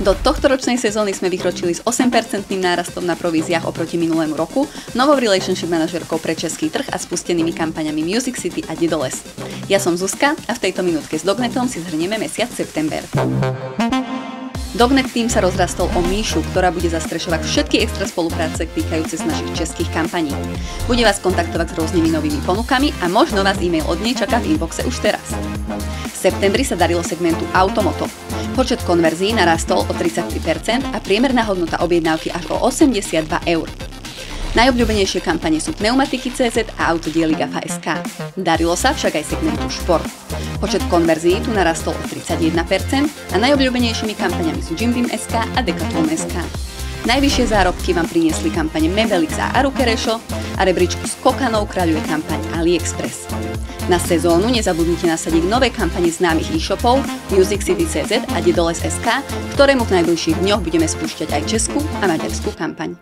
Do tohtoročnej sezóny sme vykročili s 8% nárastom na províziách oproti minulému roku, novou relationship manažérkou pre český trh a spustenými kampaňami Music City a Didoles. Ja som Zuzka a v tejto minútke s Dognetom si zhrnieme mesiac september. Dognet Team sa rozrastol o Míšu, ktorá bude zastrešovať všetky extra spolupráce týkajúce z našich českých kampaní. Bude vás kontaktovať s rôznymi novými ponukami a možno vás e-mail od nej čaká v inboxe už teraz. V septembri sa darilo segmentu Automoto. Počet konverzií narastol o 33% a priemerná hodnota objednávky až o 82 eur. Najobľúbenejšie kampane sú Pneumatiky.cz a Autodiely Gafa.sk. Darilo sa však aj segmentu Šport. Počet konverzií tu narastol o 31% a najobľúbenejšími kampaňami sú Jimbim.sk a Decathlon.sk. Najvyššie zárobky vám priniesli kampane Mebelix a Arukerešo a rebríčku s kokanou kráľuje kampaň AliExpress. Na sezónu nezabudnite nasadiť nové kampane známych e-shopov Music City.cz a Didoles.sk, ktorému v najbližších dňoch budeme spúšťať aj českú a maďarskú kampaň.